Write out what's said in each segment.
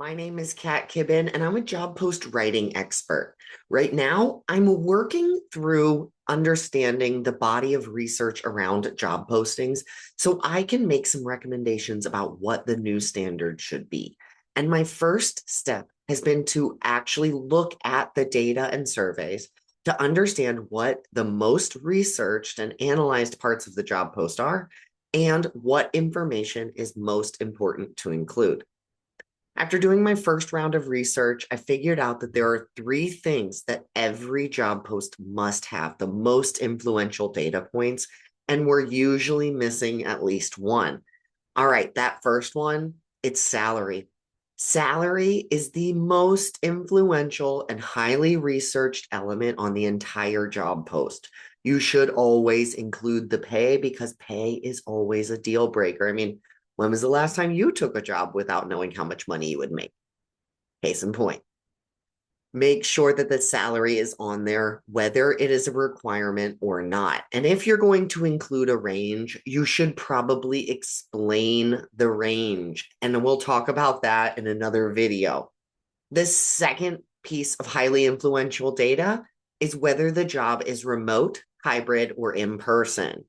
My name is Kat Kibben, and I'm a job post writing expert. Right now, I'm working through understanding the body of research around job postings so I can make some recommendations about what the new standard should be. And my first step has been to actually look at the data and surveys to understand what the most researched and analyzed parts of the job post are and what information is most important to include. After doing my first round of research, I figured out that there are three things that every job post must have, the most influential data points, and we're usually missing at least one. All right, that first one, it's salary. Salary is the most influential and highly researched element on the entire job post. You should always include the pay because pay is always a deal breaker. I mean, when was the last time you took a job without knowing how much money you would make? Case in point. Make sure that the salary is on there, whether it is a requirement or not. And if you're going to include a range, you should probably explain the range. And we'll talk about that in another video. The second piece of highly influential data is whether the job is remote, hybrid, or in person.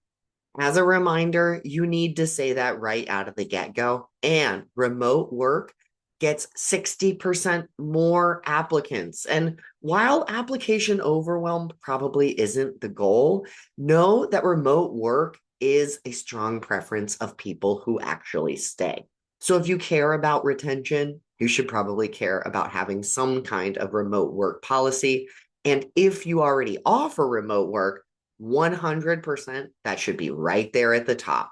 As a reminder, you need to say that right out of the get go. And remote work gets 60% more applicants. And while application overwhelm probably isn't the goal, know that remote work is a strong preference of people who actually stay. So if you care about retention, you should probably care about having some kind of remote work policy. And if you already offer remote work, 100%, that should be right there at the top.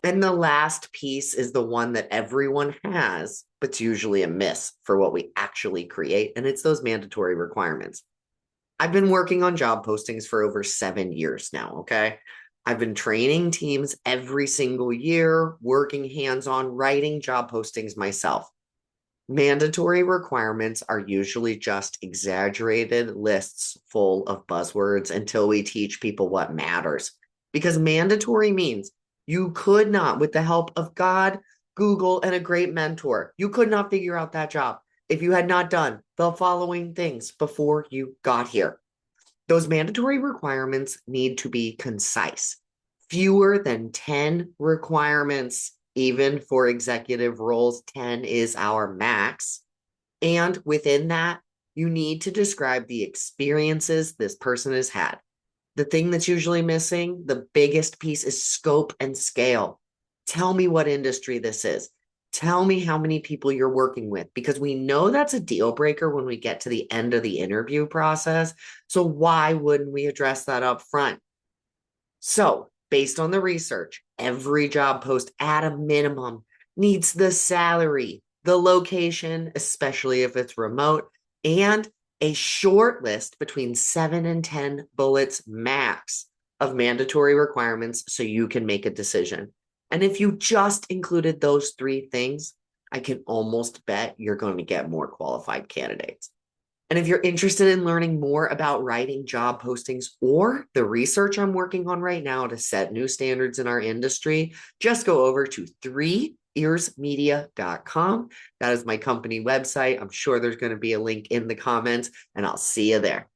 And the last piece is the one that everyone has, but it's usually a miss for what we actually create, and it's those mandatory requirements. I've been working on job postings for over 7 years now, okay? I've been training teams every single year, working hands on writing job postings myself. Mandatory requirements are usually just exaggerated lists full of buzzwords until we teach people what matters. Because mandatory means you could not, with the help of God, Google, and a great mentor, you could not figure out that job if you had not done the following things before you got here. Those mandatory requirements need to be concise, fewer than 10 requirements. Even for executive roles, 10 is our max. And within that, you need to describe the experiences this person has had. The thing that's usually missing, the biggest piece, is scope and scale. Tell me what industry this is. Tell me how many people you're working with, because we know that's a deal breaker when we get to the end of the interview process. So why wouldn't we address that up front? So, based on the research, every job post at a minimum needs the salary, the location, especially if it's remote, and a short list between 7 and 10 bullets max of mandatory requirements so you can make a decision. And if you just included those three things, I can almost bet you're going to get more qualified candidates. And if you're interested in learning more about writing job postings or the research I'm working on right now to set new standards in our industry, just go over to threeearsmedia.com. That is my company website. I'm sure there's going to be a link in the comments, and I'll see you there.